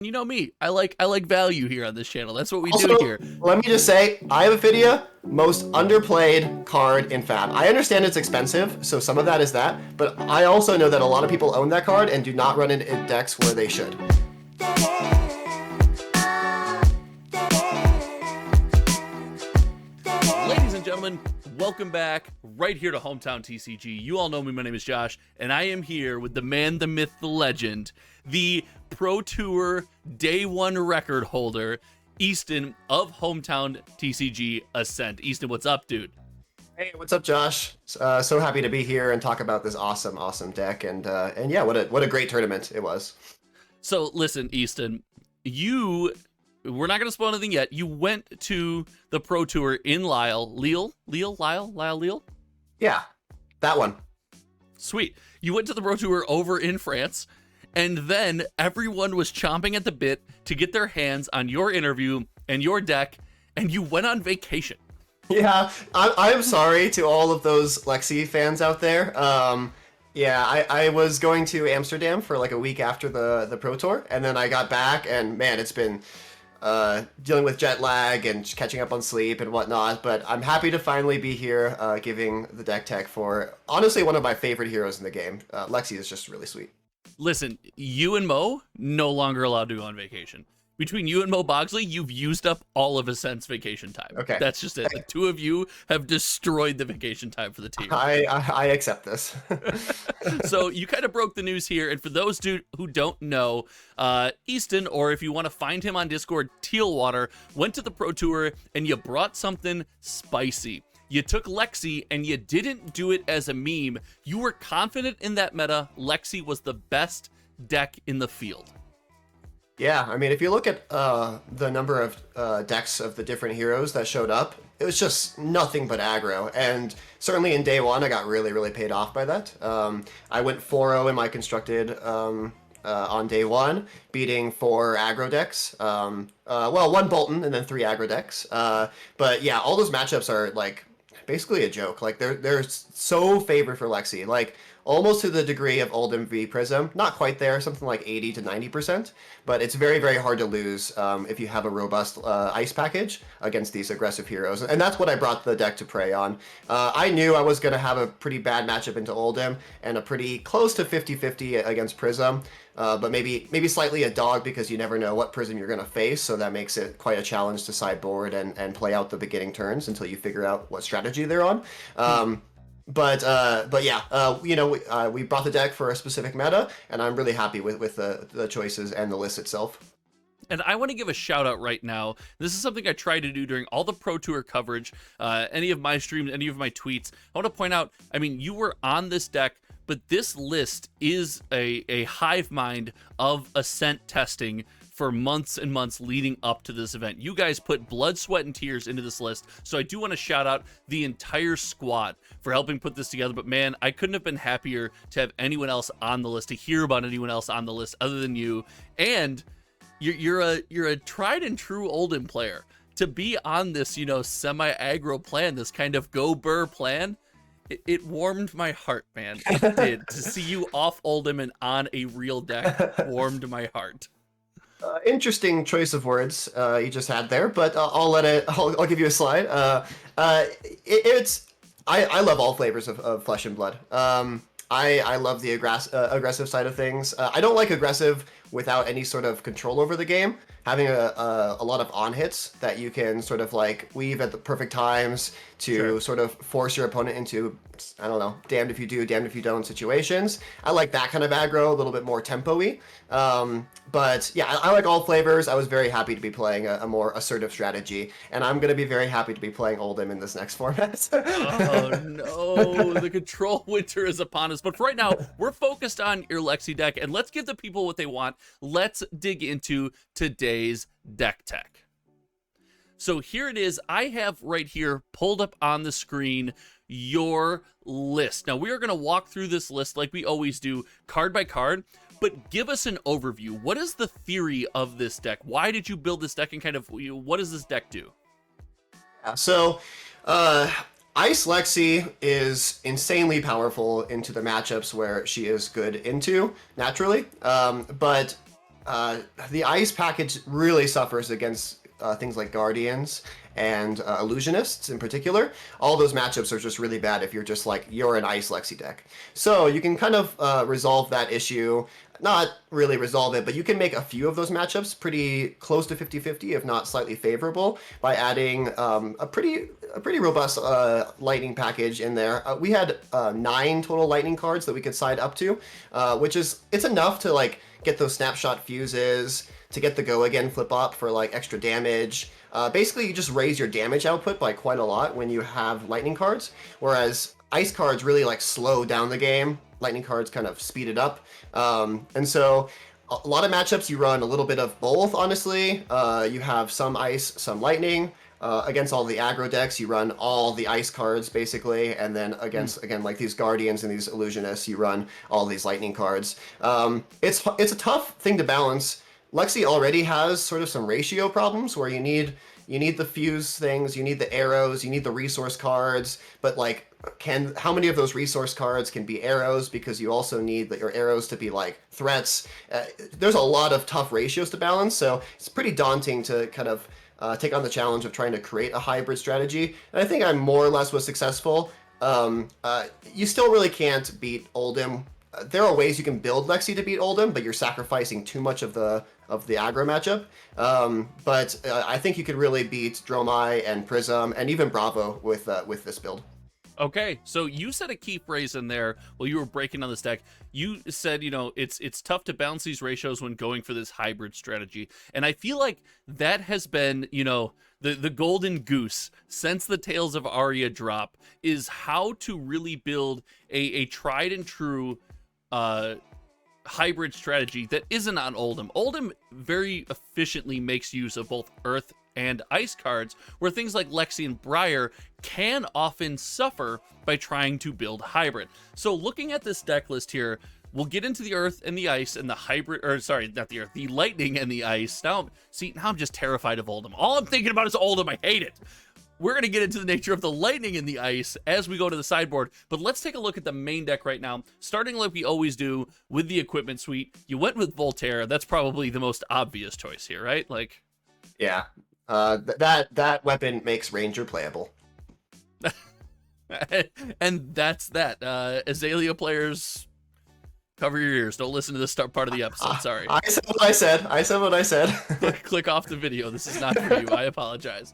You know me. I like value here on this channel. That's what we Also, do here. let me just say, I have Ophidia, most underplayed card in Fab. I understand it's expensive, so some of that is that, but I also know that a lot of people own that card and do not run it in decks where they should. Ladies and gentlemen, welcome back right here to Hometown TCG. You all know me. My name is Josh, and I am here with the man, the myth, the legend, the Pro Tour Day 1 record holder, Easton of Hometown TCG Ascent. Easton, what's up, dude? Hey, what's up, Josh? So happy to be here and talk about this awesome deck, and yeah, what a great tournament it was. So listen, Easton, we're not going to spoil anything yet. You went to the Pro Tour in Lille. Yeah, that one. Sweet. You went to the Pro Tour over in France, and then everyone was chomping at the bit to get their hands on your interview and your deck, and you went on vacation. Yeah, I'm sorry to all of those Lexi fans out there. Yeah, I was going to Amsterdam for like a week after the Pro Tour, and then I got back, and man, it's been dealing with jet lag and catching up on sleep and whatnot, but I'm happy to finally be here giving the deck tech for, honestly, one of my favorite heroes in the game. Lexi is just really sweet. Listen, you and Mo, no longer allowed to go on vacation. Between you and Mo Bogsley, you've used up all of Ascent's vacation time. Okay. That's just it. The two of you have destroyed the vacation time for the team. I accept this. So you kind of broke the news here, and for those who don't know, Easton, or if you want to find him on Discord, Tealwater, went to the Pro Tour, and you brought something spicy. You took Lexi, and you didn't do it as a meme. You were confident in that meta. Lexi was the best deck in the field. Yeah, I mean, if you look at the number of decks of the different heroes that showed up, it was just nothing but aggro. And certainly in day one, I got really paid off by that. I went 4-0 in my constructed on day one, beating 4 aggro decks. Well, 1 Bolton and then 3 aggro decks. But yeah, all those matchups are like basically a joke. Like they're so favored for Lexi. Like almost to the degree of Oldham v Prism. Not quite there, something like 80 to 90%, but it's very hard to lose if you have a robust ice package against these aggressive heroes. And that's what I brought the deck to prey on. I knew I was going to have a pretty bad matchup into Oldham and a pretty close to 50-50 against Prism. But maybe slightly a dog because you never know what Prism you're going to face, so that makes it quite a challenge to sideboard and play out the beginning turns until you figure out what strategy they're on. But yeah, we brought the deck for a specific meta, and I'm really happy with the choices and the list itself. And I want to give a shout out right now. This is something I try to do during all the Pro Tour coverage, any of my streams, any of my tweets. I want to point out, I mean, you were on this deck, but this list is a hive mind of Ascent testing for months and months leading up to this event. You guys put blood, sweat, and tears into this list, so I do want to shout out the entire squad for helping put this together. But man, I couldn't have been happier to have anyone else on the list, to hear about anyone else on the list other than you. And you're a tried and true Oldham player. To be on this, semi-aggro plan, this kind of go burr plan, it warmed my heart, man. It did. To see you off Oldham and on a real deck warmed my heart. Interesting choice of words you just had there, but I'll give you a slide. I love all flavors of Flesh and Blood. I love the aggressive side of things. I don't like aggressive without any sort of control over the game. Having a lot of on hits that you can sort of like weave at the perfect times to sort of force your opponent into, I don't know, damned if you do, damned if you don't situations. I like that kind of aggro, a little bit more tempo-y. But yeah, I like all flavors. I was very happy to be playing a more assertive strategy, and I'm going to be very happy to be playing Oldham in this next format. Oh no, the control winter is upon us. But for right now, we're focused on your Lexi deck, and let's give the people what they want. Let's dig into today's deck tech. So here it is. I have right here pulled up on the screen your list. Now we are going to walk through this list like we always do, card by card, but give us an overview. What is the theory of this deck? Why did you build this deck, and kind of what does this deck do? Yeah, so Ice Lexi is insanely powerful into the matchups where she is good into, naturally. But the ice package really suffers against things like Guardians and Illusionists in particular. All those matchups are just really bad if you're just like, you're an ice Lexi deck. So you can kind of resolve that issue. Not really resolve it, but you can make a few of those matchups pretty close to 50-50, if not slightly favorable, by adding a pretty robust lightning package in there. We had 9 total lightning cards that we could side up to, which is, it's enough to like get those snapshot fuses, to get the go again flip up for like extra damage. Basically, you just raise your damage output by quite a lot when you have lightning cards, whereas ice cards really like slow down the game. Lightning cards kind of speed it up. And so a lot of matchups you run a little bit of both, honestly. You have some ice, some lightning. Against all the aggro decks, you run all the ice cards, basically. And then against, again, like these Guardians and these Illusionists, you run all these lightning cards. It's a tough thing to balance. Lexi already has sort of some ratio problems where you need the fuse things, you need the arrows, you need the resource cards, but like, how many of those resource cards can be arrows, because you also need your arrows to be like threats. There's a lot of tough ratios to balance, so it's pretty daunting to kind of take on the challenge of trying to create a hybrid strategy. And I think I more or less was successful. You still really can't beat Oldhim. There are ways you can build Lexi to beat Oldhim, but you're sacrificing too much of the aggro matchup. But I think you could really beat Dromai and Prism and even Bravo with this build. Okay, so you said a key phrase in there while you were breaking on this deck. You said, it's tough to balance these ratios when going for this hybrid strategy. And I feel like that has been, the golden goose since the Tales of Aria drop, is how to really build a tried and true hybrid strategy that isn't on Oldhim. Oldhim very efficiently makes use of both Earth and Ice cards, where things like Lexi and Briar can often suffer by trying to build hybrid. So looking at this deck list here, we'll get into the Earth and the Ice and the hybrid, or sorry, not the Earth, the Lightning and the Ice. Now I'm just terrified of Oldhim. All I'm thinking about is Oldhim. I hate it. We're going to get into the nature of the Lightning and the Ice as we go to the sideboard, but let's take a look at the main deck right now, starting like we always do with the equipment suite. You went with Voltaire. That's probably the most obvious choice here, right? Like, yeah. That weapon makes Ranger playable. And that's that. Azalea players, cover your ears. Don't listen to this part of the episode. Sorry. I said what I said. I said what I said. Click off the video. This is not for you. I apologize.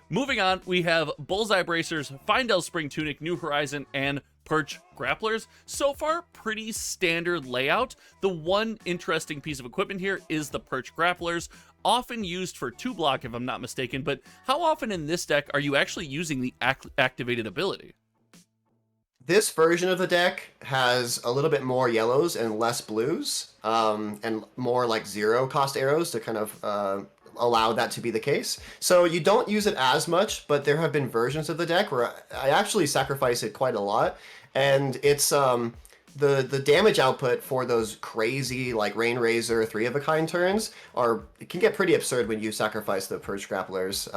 Moving on, we have Bullseye Bracers, Findel Spring Tunic, New Horizon, and Perch Grapplers. So far, pretty standard layout. The one interesting piece of equipment here is the Perch Grapplers, often used for 2-block if I'm not mistaken, but how often in this deck are you actually using the activated ability? This version of the deck has a little bit more yellows and less blues, and more like 0-cost arrows to kind of allow that to be the case. So you don't use it as much, but there have been versions of the deck where I actually sacrifice it quite a lot, and it's the damage output for those crazy like Rain Razor 3-of-a-kind turns it can get pretty absurd when you sacrifice the Purge Grapplers.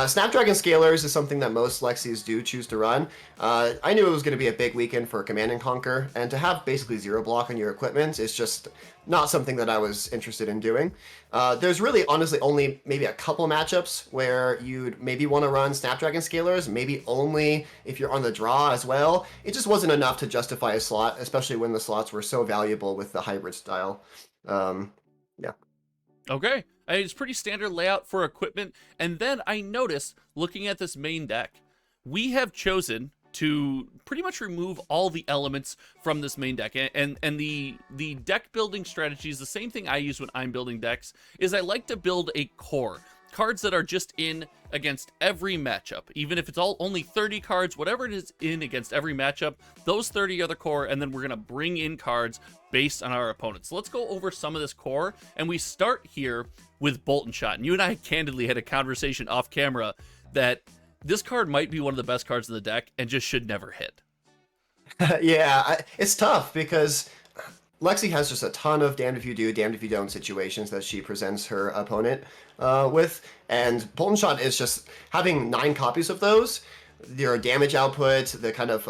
Snapdragon Scalers is something that most Lexis do choose to run. I knew it was going to be a big weekend for Command and Conquer, and to have basically 0-block on your equipment is just not something that I was interested in doing. There's really honestly only maybe a couple matchups where you'd maybe want to run Snapdragon Scalers, maybe only if you're on the draw as well. It just wasn't enough to justify a slot, especially when the slots were so valuable with the hybrid style. Yeah. Okay. It's pretty standard layout for equipment. And then I noticed, looking at this main deck, we have chosen to pretty much remove all the elements from this main deck. And the deck building strategy is the same thing I use when I'm building decks, is I like to build a core. Cards that are just in against every matchup. Even if it's only 30 cards, whatever it is in against every matchup, those 30 are the core, and then we're going to bring in cards based on our opponents. So let's go over some of this core, and we start here with Bolt and Shot. And you and I candidly had a conversation off camera that this card might be one of the best cards in the deck and just should never hit. Yeah, it's tough because Lexi has just a ton of damned if you do, damned if you don't situations that she presents her opponent with, and Bolt and Shot is just having 9 copies of those. your damage output, the kind of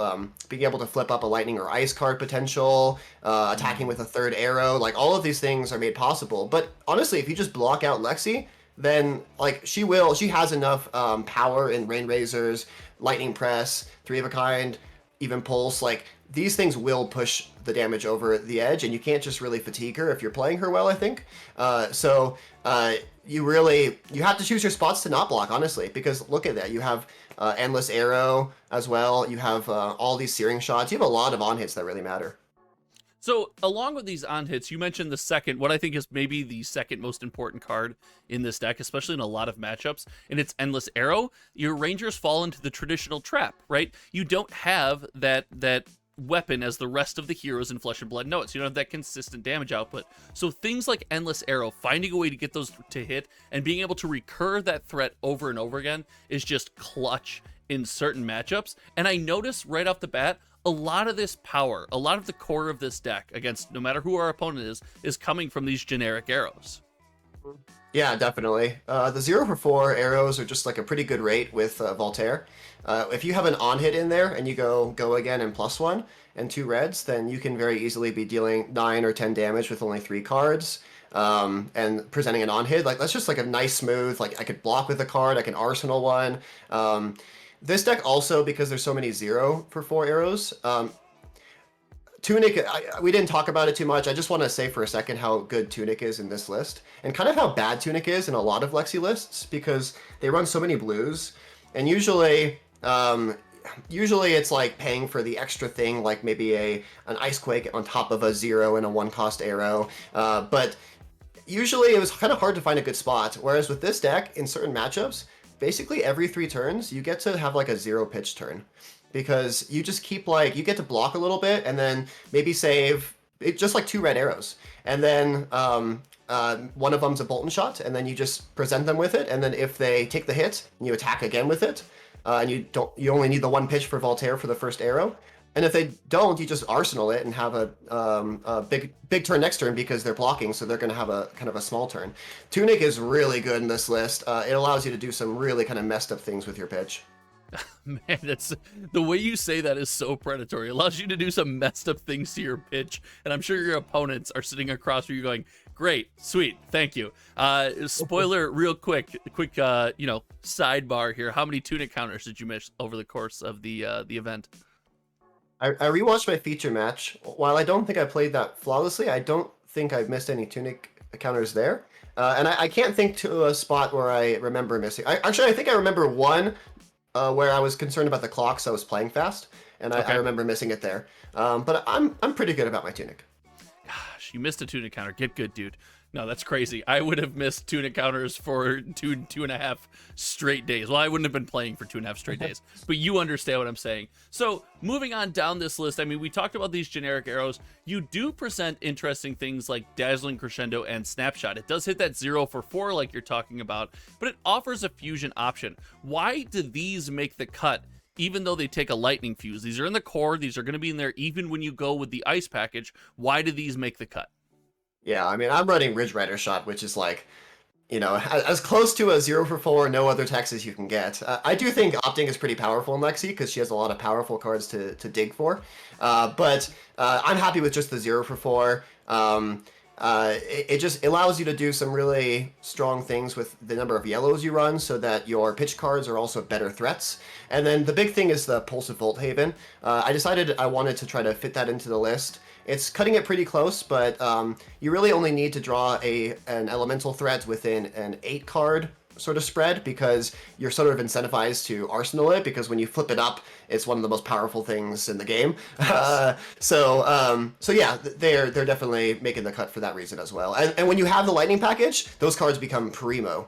being able to flip up a lightning or ice card potential, attacking with a third arrow, like all of these things are made possible. But honestly, if you just block out Lexi, then like she has enough power in Rain Razors, Lightning Press, Three of a Kind, even Pulse. Like these things will push the damage over the edge, and you can't just really fatigue her if you're playing her well, I think. You have to choose your spots to not block, honestly, because look at that. You have Endless Arrow as well. You have all these Searing Shots. You have a lot of on-hits that really matter. So along with these on-hits, you mentioned the second, what I think is maybe the second most important card in this deck, especially in a lot of matchups, and it's Endless Arrow. Your Rangers fall into the traditional trap, right? You don't have that weapon as the rest of the heroes in Flesh and Blood know it, so you don't have that consistent damage output. So things like Endless Arrow, finding a way to get those to hit and being able to recur that threat over and over again is just clutch in certain matchups. And I notice right off the bat, a lot of this power, a lot of the core of this deck against no matter who our opponent is coming from these generic arrows. Yeah, definitely. The 0 for 4 arrows are just like a pretty good rate with Voltaire. If you have an on-hit in there and you go again and +1 and 2 reds, then you can very easily be dealing 9 or 10 damage with only 3 cards and presenting an on-hit. Like that's just like a nice smooth, like I could block with a card, I can arsenal one. This deck also, because there's so many 0 for 4 arrows, Tunic, we didn't talk about it too much. I just want to say for a second how good Tunic is in this list, and kind of how bad Tunic is in a lot of Lexi lists, because they run so many blues, and usually it's like paying for the extra thing, like maybe an Ice Quake on top of a 0 and a 1-cost arrow, but usually it was kind of hard to find a good spot, whereas with this deck, in certain matchups, basically every 3 turns, you get to have like a 0 pitch turn. Because you just keep like, you get to block a little bit and then maybe save just like 2 red arrows. And then one of them's a Bolton Shot, and then you just present them with it. And then if they take the hit, you attack again with it. And you only need the 1 pitch for Voltaire for the first arrow. And if they don't, you just arsenal it and have a big turn next turn because they're blocking, so they're going to have a kind of a small turn. Tunic is really good in this list. It allows you to do some really kind of messed up things with your pitch. Man, that's the way you say that is so predatory. It allows you to do some messed up things to your pitch, and I'm sure your opponents are sitting across from you going, great, sweet, thank you. Spoiler real quick sidebar here. How many Tunic counters did you miss over the course of the event? I rewatched my feature match. While I don't think I played that flawlessly, I don't think I've missed any Tunic counters there. And I can't think to a spot where I remember missing. I think I remember one where I was concerned about the clock, so I was playing fast, and I remember missing it there. But I'm pretty good about my Tunic. Gosh, you missed a Tunic counter. Get good, dude. No, that's crazy. I would have missed Tunic counters for two and a half straight days. Well, I wouldn't have been playing for 2.5 straight days, but you understand what I'm saying. So moving on down this list, I mean, we talked about these generic arrows. You do present interesting things like Dazzling Crescendo and Snapshot. It does hit that 0 for 4 like you're talking about, but it offers a fusion option. Why do these make the cut? Even though they take a lightning fuse, these are in the core. These are going to be in there even when you go with the ice package. Why do these make the cut? Yeah, I mean, I'm running Ridge Rider Shot, which is like, as close to a 0 for 4, no other Texas you can get. I do think Opting is pretty powerful in Lexi because she has a lot of powerful cards to dig for. But I'm happy with just the 0 for 4. It just allows you to do some really strong things with the number of yellows you run so that your pitch cards are also better threats. And then the big thing is the Pulse of Volthaven. I decided I wanted to try to fit that into the list. It's cutting it pretty close, but you really only need to draw an elemental threat within an 8-card sort of spread because you're sort of incentivized to arsenal it because when you flip it up, it's one of the most powerful things in the game. So yeah, they're definitely making the cut for that reason as well. And when you have the lightning package, those cards become primo.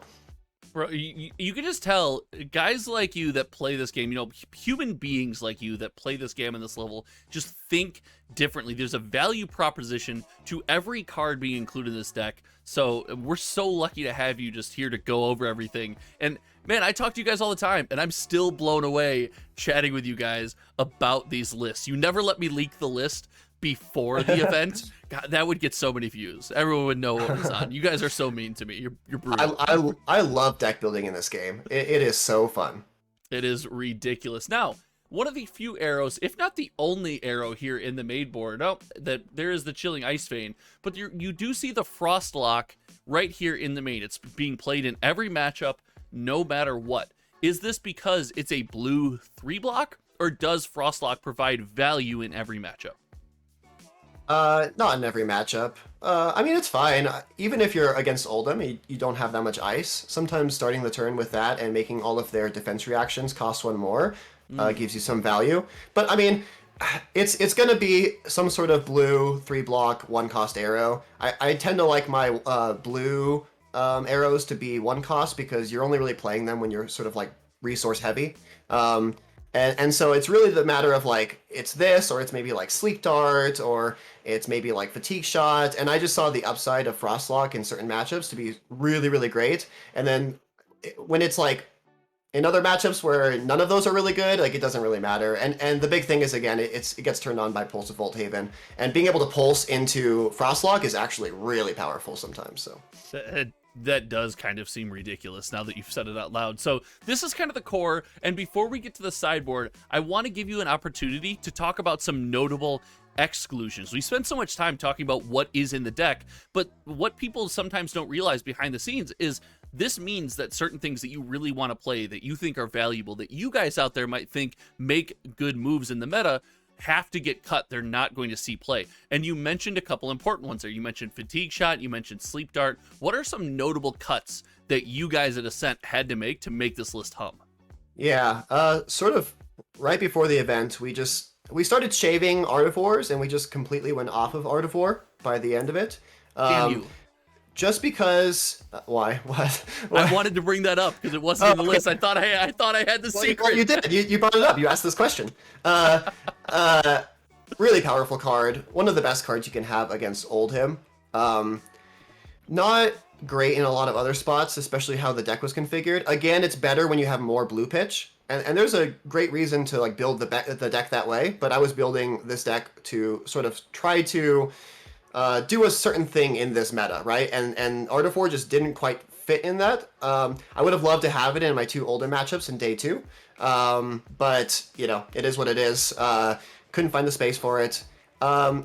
Bro, you can just tell guys like you that play this game, human beings like you that play this game in this level, just think differently. There's a value proposition to every card being included in this deck. So we're so lucky to have you just here to go over everything. And man, I talk to you guys all the time, and I'm still blown away chatting with you guys about these lists. You never let me leak the list before the event. God, that would get so many views. Everyone would know what was on. You guys are so mean to me. You're brutal. I love deck building in this game. It is so fun. It is ridiculous. Now, one of the few arrows, if not the only arrow here in the main board, that there is the Chilling Ice Vein, but you do see the Frostlock right here in the main. It's being played in every matchup, no matter what. Is this because it's a blue 3-block, or does Frostlock provide value in every matchup? Not in every matchup. I mean, it's fine. Even if you're against Oldhim, you don't have that much ice. Sometimes starting the turn with that and making all of their defense reactions cost 1 more gives you some value. But I mean, it's gonna be some sort of blue 3-block 1-cost arrow. I tend to like my blue arrows to be 1 cost because you're only really playing them when you're sort of like resource heavy. And so it's really the matter of like, it's this, or it's maybe like Sleep Dart, or it's maybe like Fatigue Shot. And I just saw the upside of Frostlock in certain matchups to be really, really great. And then when it's like in other matchups where none of those are really good, like it doesn't really matter. And the big thing is, again, it gets turned on by Pulse of Volthaven. And being able to pulse into Frostlock is actually really powerful sometimes. So that does kind of seem ridiculous now that you've said it out loud. So this is kind of the core, and before we get to the sideboard, I want to give you an opportunity to talk about some notable exclusions. We spend so much time talking about what is in the deck, but what people sometimes don't realize behind the scenes is this means that certain things that you really want to play, that you think are valuable, that you guys out there might think make good moves in the meta, have to get cut. They're not going to see play. And you mentioned a couple important ones there. You mentioned Fatigue Shot, you mentioned Sleep Dart. What are some notable cuts that you guys at Ascent had to make this list hum? Yeah, sort of right before the event, we started shaving Artivores, and we just completely went off of Artivore by the end of it. Damn you. Just because, why? What? I wanted to bring that up because it wasn't in the list. I thought I had the secret. Well, you did. You brought it up. You asked this question. Really powerful card. One of the best cards you can have against Oldhim. Not great in a lot of other spots, especially how the deck was configured. Again, it's better when you have more blue pitch. And there's a great reason to like build the deck that way. But I was building this deck to sort of try to do a certain thing in this meta, right? And Artifor just didn't quite fit in that. I would have loved to have it in my 2 older matchups in day 2. But, you know, it is what it is. Couldn't find the space for it.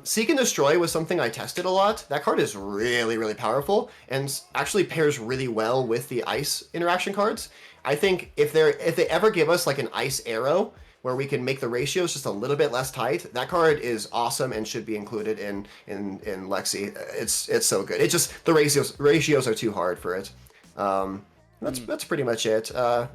Seek and Destroy was something I tested a lot. That card is really, really powerful and actually pairs really well with the ice interaction cards. I think if they ever give us like an ice arrow where we can make the ratios just a little bit less tight, that card is awesome and should be included in Lexi. It's so good. It just, the ratios are too hard for it. That's pretty much it. Yeah,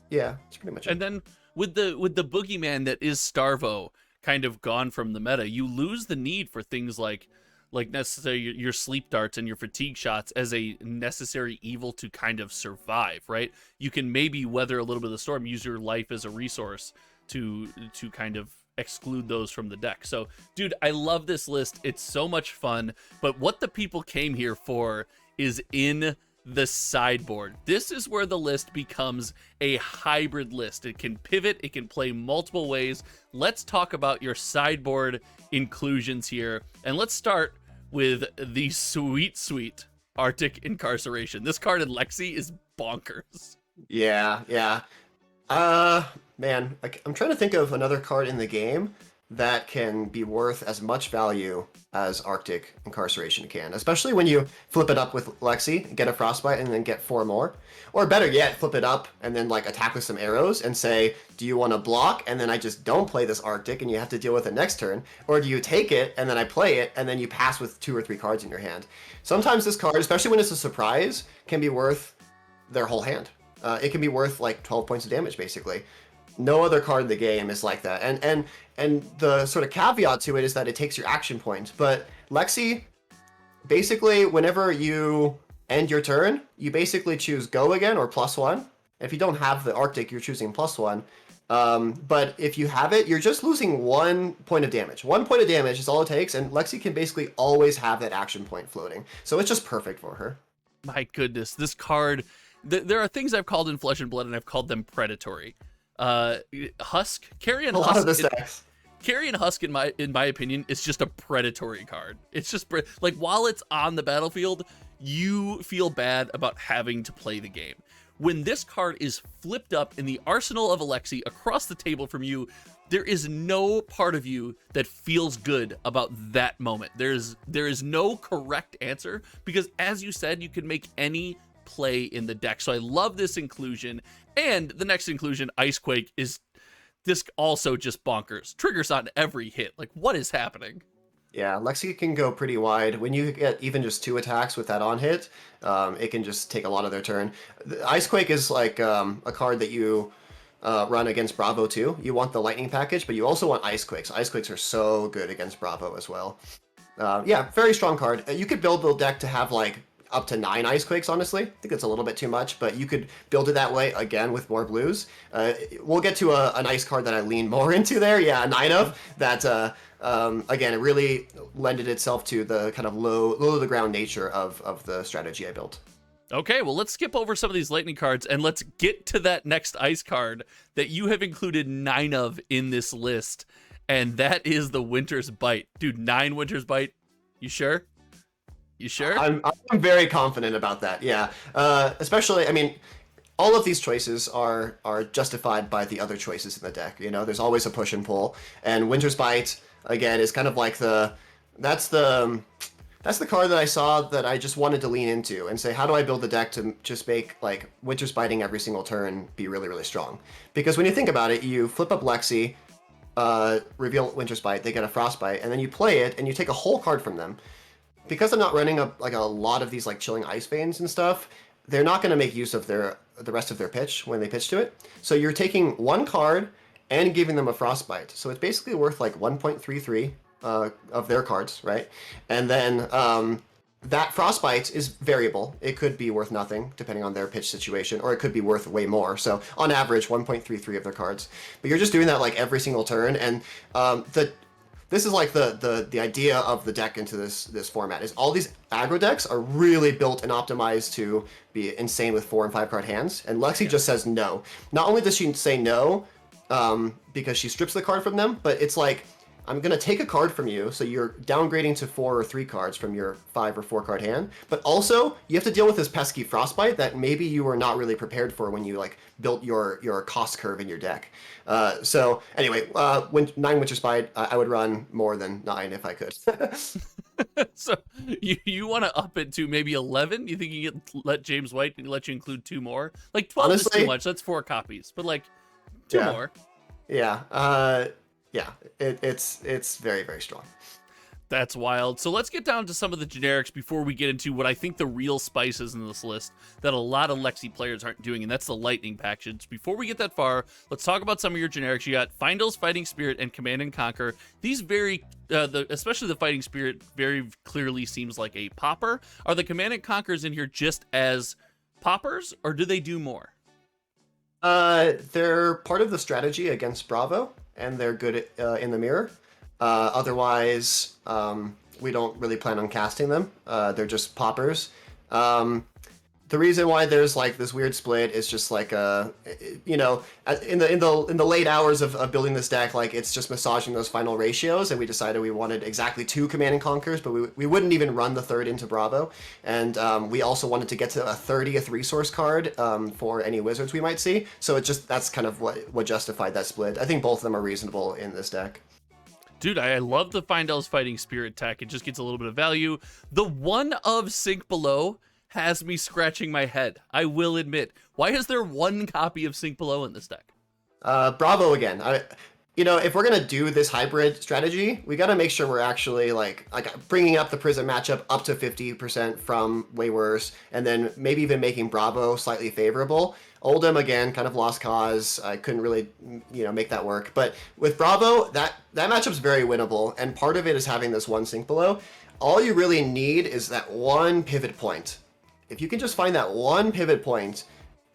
that's pretty much it. And then with the boogeyman that is Starvo kind of gone from the meta, you lose the need for things like necessarily your Sleep Darts and your Fatigue Shots as a necessary evil to kind of survive, right? You can maybe weather a little bit of the storm, use your life as a resource to kind of exclude those from the deck. So, dude, I love this list. It's so much fun. But what the people came here for is in the sideboard. This is where the list becomes a hybrid list. It can pivot, it can play multiple ways. Let's talk about your sideboard inclusions here. And let's start with the sweet Arctic Incarceration. This card in Lexi is bonkers. Yeah. Man, I'm trying to think of another card in the game that can be worth as much value as Arctic Incarceration can, especially when you flip it up with Lexi, get a Frostbite, and then get 4 more. Or better yet, flip it up and then like attack with some arrows and say, do you want to block? And then I just don't play this Arctic and you have to deal with it next turn. Or do you take it and then I play it and then you pass with 2 or 3 cards in your hand? Sometimes this card, especially when it's a surprise, can be worth their whole hand. It can be worth like 12 points of damage, basically. No other card in the game is like that. And the sort of caveat to it is that it takes your action point. But Lexi, basically, whenever you end your turn, you basically choose go again or +1. If you don't have the Arctic, you're choosing +1. But if you have it, you're just losing 1 point of damage. 1 point of damage is all it takes, and Lexi can basically always have that action point floating. So it's just perfect for her. My goodness, this card... There are things I've called in Flesh and Blood, and I've called them predatory. Husk, Carrion Husk. A lot of the stacks. Carrion Husk, in my opinion, is just a predatory card. It's just like while it's on the battlefield, you feel bad about having to play the game. when this card is flipped up in the arsenal of Lexi across the table from you, there is no part of you that feels good about that moment. There is no correct answer, because as you said, you can make any play in the deck. So I love this inclusion. And the next inclusion, Icequake, is this also just bonkers. Triggers on every hit. Like, what is happening? Yeah, Lexi can go pretty wide. When you get even just 2 attacks with that on hit, it can just take a lot of their turn. The Icequake is like a card that you run against Bravo too. You want the Lightning package, but you also want Icequakes. Icequakes are so good against Bravo as well. Yeah, very strong card. You could build the deck to have like up to 9 Icequakes, honestly. I think that's a little bit too much, but you could build it that way, again, with more blues. We'll get to a nice card that I lean more into there. Yeah, a 9 of. That, again, it really lended itself to the kind of low to the ground nature of the strategy I built. Okay, well, let's skip over some of these lightning cards, and let's get to that next ice card that you have included 9 of in this list, and that is the Winter's Bite. Dude, 9 Winter's Bite. You sure? You sure? I'm very confident about that. Yeah, especially, I mean, all of these choices are justified by the other choices in the deck. You know, there's always a push and pull, and Winter's Bite again is kind of like that's the card that I saw that I just wanted to lean into and say, how do I build the deck to just make like Winter's Biting every single turn be really, really strong? Because when you think about it, you flip up Lexi, reveal Winter's Bite, they get a Frostbite, and then you play it and you take a whole card from them. Because I'm not running a lot of these like Chilling Ice Veins and stuff, they're not going to make use of the rest of their pitch when they pitch to it. So you're taking 1 card and giving them a Frostbite. So it's basically worth like 1.33 of their cards, right? And then that Frostbite is variable. It could be worth nothing depending on their pitch situation, or it could be worth way more. So on average, 1.33 of their cards. But you're just doing that like every single turn, and this is like the idea of the deck into this format is all these aggro decks are really built and optimized to be insane with 4 and 5 card hands. And Lexi just says no. Not only does she say no because she strips the card from them, but it's like, I'm going to take a card from you, so you're downgrading to 4 or 3 cards from your 5 or 4 card hand. But also, you have to deal with this pesky Frostbite that maybe you were not really prepared for when you like built your cost curve in your deck. So anyway, 9 Winter's Bite, I would run more than 9 if I could. So you want to up it to maybe 11? You think you can let James White let you include 2 more? Like 12 honestly, is too much. That's 4 copies, but like 2 more. Yeah. Yeah, it's very, very strong. That's wild. So let's get down to some of the generics before we get into what I think the real spice is in this list that a lot of Lexi players aren't doing, and that's the Lightning package. Before we get that far, let's talk about some of your generics. You got Findle's Fighting Spirit and Command and Conquer. These especially the Fighting Spirit very clearly seems like a popper. Are the Command and Conquers in here just as poppers, or do they do more? They're part of the strategy against Bravo, and they're good in the mirror. Otherwise, we don't really plan on casting them. They're just poppers. The reason why there's like this weird split is just like in the late hours of building this deck, like it's just massaging those final ratios, and we decided we wanted exactly 2 Command and Conquers, but we wouldn't even run the 3rd into Bravo, and we also wanted to get to a 30th resource card for any wizards we might see. So it just that's kind of what justified that split. I think both of them are reasonable in this deck. Dude, I love the Findel's Fighting Spirit tech. It just gets a little bit of value. The one of Sink Below has me scratching my head. I will admit. Why is there 1 copy of Sink Below in this deck? Bravo again. If we're gonna do this hybrid strategy, we gotta make sure we're actually like bringing up the Prism matchup up to 50% from way worse, and then maybe even making Bravo slightly favorable. Oldham again, kind of lost cause. I couldn't really, make that work. But with Bravo, that matchup's very winnable, and part of it is having this 1 Sink Below. All you really need is that 1 pivot point. If you can just find that 1 pivot point,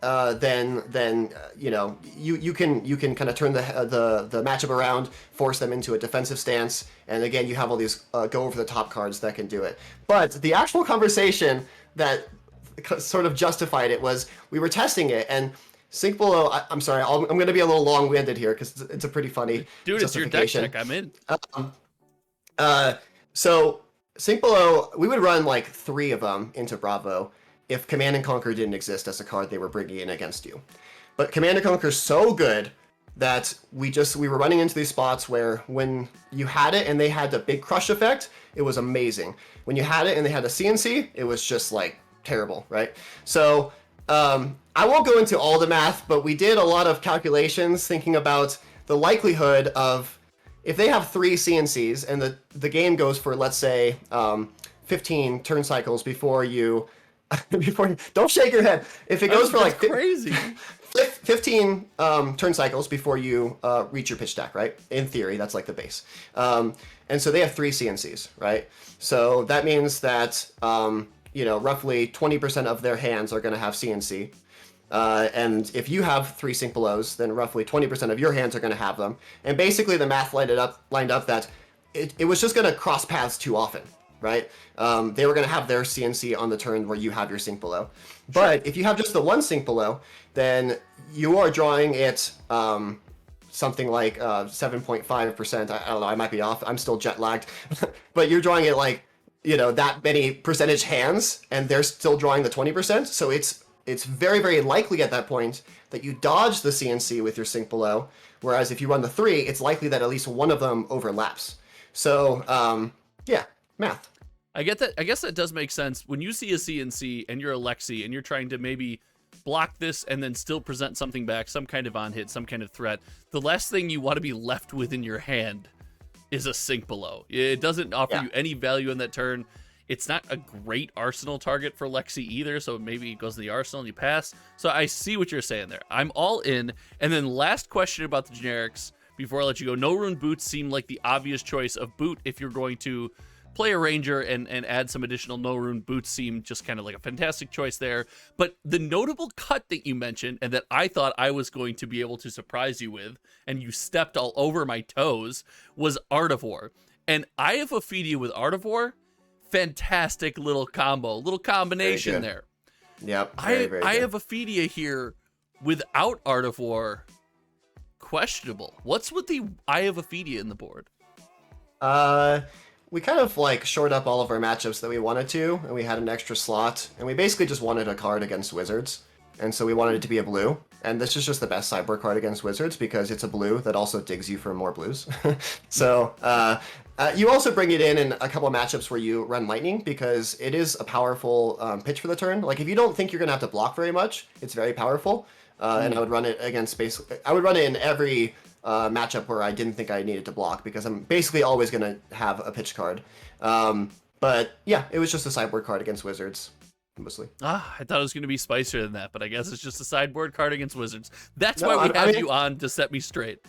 then you can kind of turn the matchup around, force them into a defensive stance, and again you have all these go over the top cards that can do it. But the actual conversation that sort of justified it was we were testing it, and Sink Below. I'm sorry, I'm going to be a little long-winded here because it's a pretty funny dude. It's your deck check. I'm in. So Sink Below, we would run like 3 of them into Bravo. if Command and Conquer didn't exist as a card they were bringing in against you. But Command and Conquer is so good that we were running into these spots where when you had it and they had the big crush effect, it was amazing. When you had it and they had a CNC, it was just like terrible, right? So I won't go into all the math, but we did a lot of calculations thinking about the likelihood of, if they have 3 CNCs and the game goes for, let's say, 15 turn cycles before you don't shake your head. If it goes for like crazy 15 turn cycles before you reach your pitch deck, right? In theory, that's like the base. And so they have 3 CNCs, right? So that means that roughly 20% of their hands are going to have CNC. And if you have 3 sync belows, then roughly 20% of your hands are going to have them. And basically the math lined up that it was just going to cross paths too often, right? They were going to have their CNC on the turn where you have your sync below. But if you have just the 1 sync below, then you are drawing it something like 7.5%. I don't know, I might be off. I'm still jet lagged. But you're drawing it like, that many percentage hands, and they're still drawing the 20%. So it's very, very likely at that point that you dodge the CNC with your sync below. Whereas if you run the 3, it's likely that at least one of them overlaps. So, yeah, math. I get that. I guess that does make sense. When you see a CNC and you're a Lexi and you're trying to maybe block this and then still present something back, some kind of on hit, some kind of threat, the last thing you want to be left with in your hand is a sync below. It doesn't offer you any value in that turn. It's not a great arsenal target for Lexi either, so maybe it goes to the arsenal and you pass. So I see what you're saying there. I'm all in. And then last question about the generics before I let you go. No Rune Boots seem like the obvious choice of boot if you're going to play a ranger and add some additional No Rune Boots seem just kind of like a fantastic choice there. But the notable cut that you mentioned and that I thought I was going to be able to surprise you with, and you stepped all over my toes, was Art of War. And I have Ophidia with Art of War. Fantastic little combo, little combination there. Yep. Very good. I have Ophidia here without Art of War. Questionable. What's with the Eye of Ophidia in the board? We kind of like shored up all of our matchups that we wanted to, and we had an extra slot, and we basically just wanted a card against Wizards, and so we wanted it to be a blue. And this is just the best sideboard card against Wizards because it's a blue that also digs you for more blues. So you also bring it in a couple of matchups where you run Lightning because it is a powerful pitch for the turn. Like if you don't think you're gonna have to block very much, it's very powerful. And I would run it against I would run it in every matchup where I didn't think I needed to block because I'm basically always gonna have a pitch card. But yeah, it was just a sideboard card against Wizards. Mostly. I thought it was going to be spicier than that, but I guess it's just a sideboard card against Wizards. That's why we have you on, to set me straight.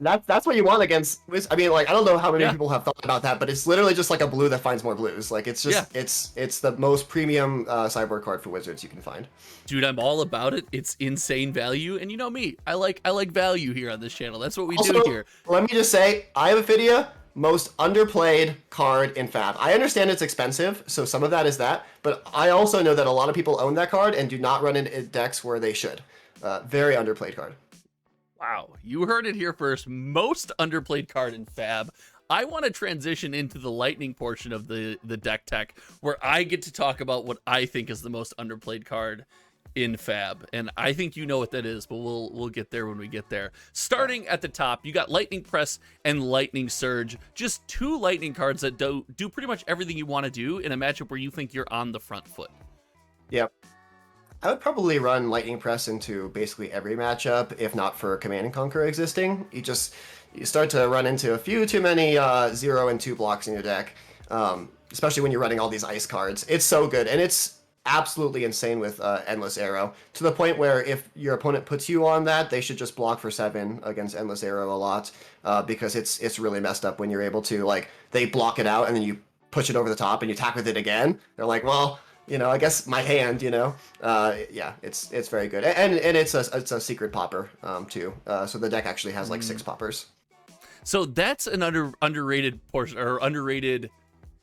That's what you want against Wizards. I mean, like, I don't know how many people have thought about that, but it's literally just like a blue that finds more blues. Like, it's just, it's the most premium sideboard card for Wizards you can find. Dude, I'm all about it. It's insane value, and you know me. I like value here on this channel. That's what we do here. Let me just say, I have Ophidia. Most underplayed card in Fab. I understand it's expensive, so some of that is that, but I also know that a lot of people own that card and do not run it in decks where they should. Very underplayed card. Wow, you heard it here first. Most underplayed card in Fab. I want to transition into the lightning portion of the deck tech, where I get to talk about what I think is the most underplayed card in Fab, and I think you know what that is, but we'll get there when we get there. Starting at the top, you got Lightning Press and Lightning Surge, just 2 lightning cards that do pretty much everything you want to do in a matchup where you think you're on the front foot. Yep. I would probably run Lightning Press into basically every matchup, if not for Command and Conquer existing. You start to run into a few too many 0 and 2 blocks in your deck, especially when you're running all these ice cards. It's so good, and it's absolutely insane with Endless Arrow, to the point where if your opponent puts you on that, they should just block for 7 against Endless Arrow a lot, because it's really messed up when you're able to, like, they block it out and then you push it over the top and you attack with it again. They're like, well, I guess my hand, yeah, it's very good, and it's a secret popper too. So the deck actually has like 6 poppers. So that's an underrated portion, or underrated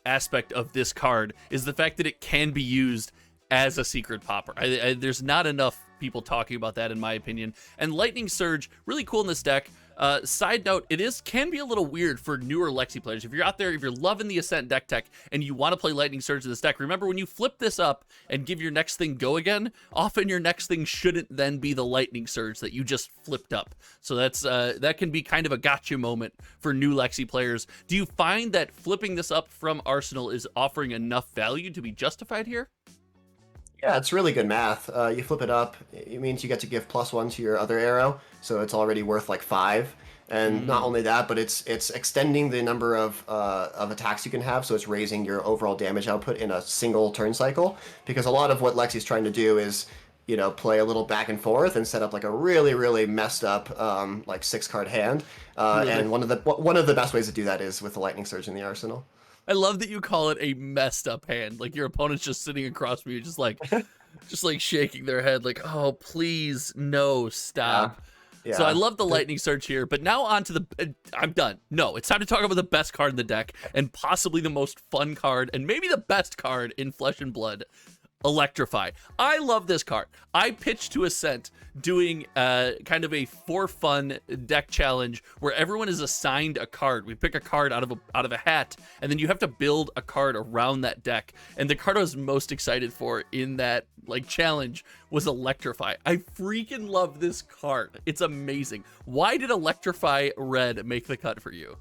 aspect of this card, is the fact that it can be used as a secret popper. There's not enough people talking about that, in my opinion. And Lightning Surge, really cool in this deck. Side note, can be a little weird for newer Lexi players. If you're out there, if you're loving the Ascent deck tech and you want to play Lightning Surge in this deck, remember when you flip this up and give your next thing go again, often your next thing shouldn't then be the Lightning Surge that you just flipped up. So that can be kind of a gotcha moment for new Lexi players. Do you find that flipping this up from Arsenal is offering enough value to be justified here? Yeah, it's really good math. You flip it up, it means you get to give +1 to your other arrow, so it's already worth like 5. And not only that, but it's extending the number of attacks you can have, so it's raising your overall damage output in a single turn cycle. Because a lot of what Lexi's trying to do is, you know, play a little back and forth and set up like a really, really messed up like 6-card hand. Really? And one of the best ways to do that is with the Lightning Surge in the arsenal. I love that you call it a messed up hand. Like your opponent's just sitting across from you, just like shaking their head, like, oh, please, no, stop. Yeah. So I love the Lightning Surge here, but now on to the... I'm done. No, it's time to talk about the best card in the deck, and possibly the most fun card, and maybe the best card in Flesh and Blood, Electrify. I love this card. I pitched to Ascent doing kind of a for fun deck challenge where everyone is assigned a card. We pick a card out of a hat, and then you have to build a card around that deck. And the card I was most excited for in that like challenge was Electrify. I freaking love this card. It's amazing. Why did Electrify Red make the cut for you?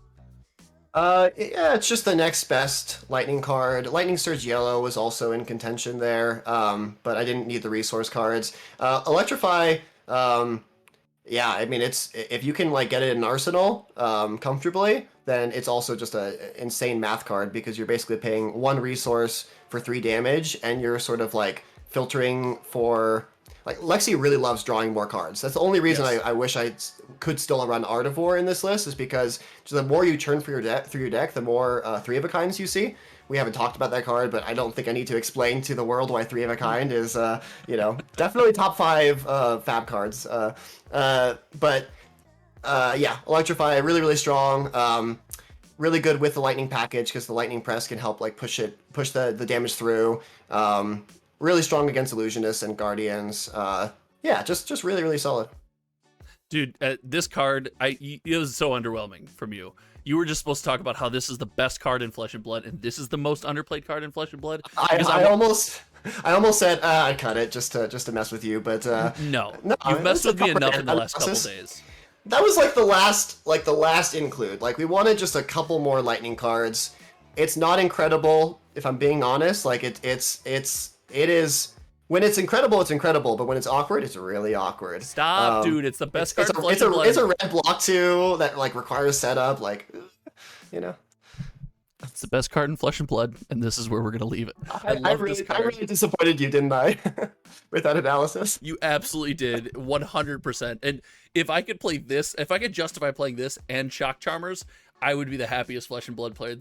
Yeah, it's just the next best Lightning card. Lightning Surge Yellow was also in contention there, but I didn't need the resource cards. Electrify, yeah, I mean, if you can like get it in Arsenal comfortably, then it's also just a insane math card because you're basically paying 1 resource for 3 damage, and you're sort of like filtering for... Like, Lexi really loves drawing more cards. That's the only reason I wish I could still run Artivore in this list, is because the more you churn through your deck, the more 3-of-a-kinds you see. We haven't talked about that card, but I don't think I need to explain to the world why 3-of-a-kind is, you know, definitely top 5 fab cards. Yeah, Electrify, really, really strong. Really good with the Lightning package, because the Lightning Press can help like push the damage through. Really strong against Illusionists and Guardians. Yeah, just really, really solid. Dude, this card, it was so underwhelming from you. You were just supposed to talk about how this is the best card in Flesh and Blood, and this is the most underplayed card in Flesh and Blood. I almost said I'd cut it just to mess with you, but no, you've messed with me enough in the last couple days. That was like the last include. Like, we wanted just a couple more Lightning cards. It's not incredible, if I'm being honest. Like, it is. When it's incredible, it's incredible, but when it's awkward, it's really awkward. Stop, dude! It's the best card. It's a red block too that like requires setup, like, you know. It's the best card in Flesh and Blood, and this is where we're gonna leave it. I really disappointed you, didn't I? With that analysis. You absolutely did, 100%. And if I could play this, if I could justify playing this and Shock Charmers, I would be the happiest Flesh and Blood player.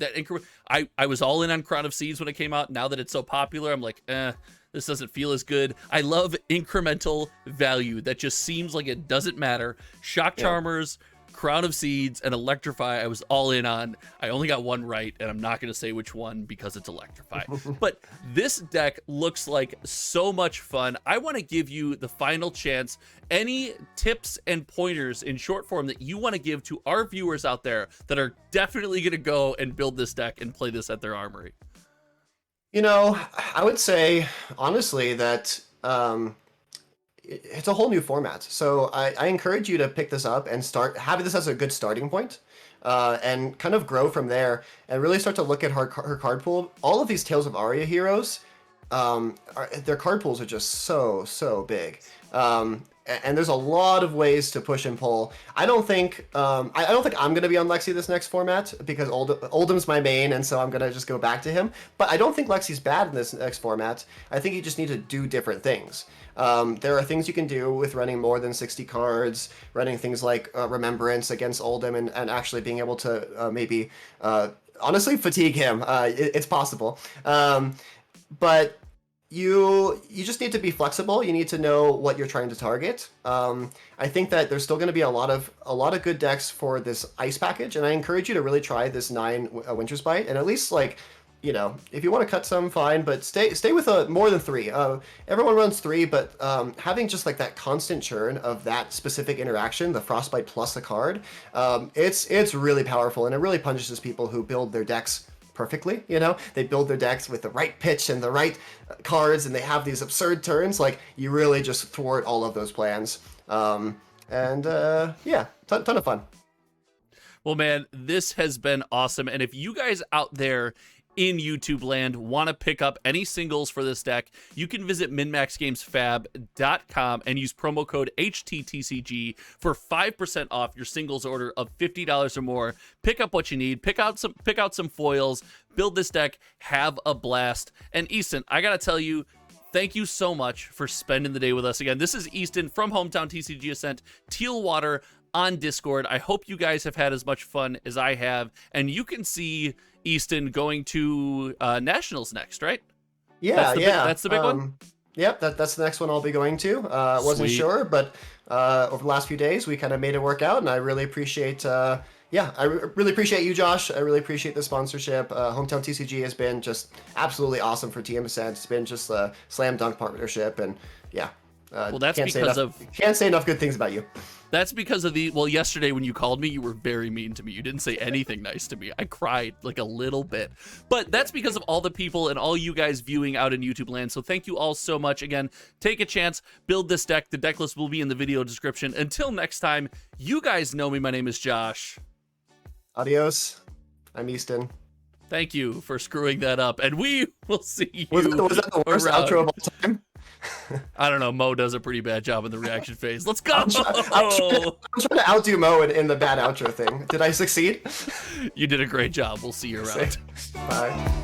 I was all in on Crown of Seeds when it came out. Now that it's so popular, I'm like, this doesn't feel as good. I love incremental value that just seems like it doesn't matter. Shock Charmers, Crown of Seeds, and Electrify, I was all in on. I only got one right, and I'm not going to say which one because it's Electrify. But this deck looks like so much fun. I want to give you the final chance. Any tips and pointers in short form that you want to give to our viewers out there that are definitely going to go and build this deck and play this at their armory? You know, I would say, honestly, that it's a whole new format. So I encourage you to pick this up and start having this as a good starting point, and kind of grow from there and really start to look at her card pool. All of these Tales of Aria heroes, their card pools are just so big. And there's a lot of ways to push and pull. I don't think I'm gonna be on Lexi this next format because Oldham's my main, and so I'm gonna just go back to him. But I don't think Lexi's bad in this next format. I think you just need to do different things. There are things you can do with running more than 60 cards, running things like Remembrance against Oldham, and actually being able to maybe honestly fatigue him. It's possible, but. You just need to be flexible. You need to know what you're trying to target. I think that there's still going to be a lot of good decks for this ice package, and I encourage you to really try this 9 Winter's Bite and at least like you know, if you want to cut some, fine, but stay with more than 3. Everyone runs 3, but having just like that constant churn of that specific interaction, the Frostbite plus a card, it's really powerful, and it really punishes people who build their decks perfectly. You know, they build their decks with the right pitch and the right cards, and they have these absurd turns. Like, you really just thwart all of those plans. Yeah, ton of fun. Well, man, this has been awesome. And if you guys out there in YouTube land want to pick up any singles for this deck, you can visit minmaxgamesfab.com and use promo code HTTCG for 5% off your singles order of $50 or more. Pick up what you need, pick out some foils, build this deck, have a blast. And Easton, I gotta tell you, thank you so much for spending the day with us again. This is Easton from Hometown TCG Ascent, Teal Water on Discord. I hope you guys have had as much fun as I have, and you can see Easton going to Nationals next, right? Yeah, that's the big one. Yep, that's the next one I'll be going to. Wasn't sure, but over the last few days we kind of made it work out, and I really appreciate. Really appreciate you, Josh. I really appreciate the sponsorship. Hometown TCG has been just absolutely awesome for TM Ascent. It's been just a slam dunk partnership, and yeah. Well, that's can't say enough good things about you. That's because of yesterday when you called me, you were very mean to me. You didn't say anything nice to me. I cried like a little bit. But that's because of all the people and all you guys viewing out in YouTube land. So thank you all so much. Again, take a chance, build this deck. The deck list will be in the video description. Until next time, you guys know me. My name is Josh. Adios. I'm Easton. Thank you for screwing that up. And we will see you. Was that the worst outro of all time? I don't know. Mo does a pretty bad job in the reaction phase. Let's go. I'm trying to outdo Mo in the bad outro thing. Did I succeed? You did a great job. We'll see you around. Bye.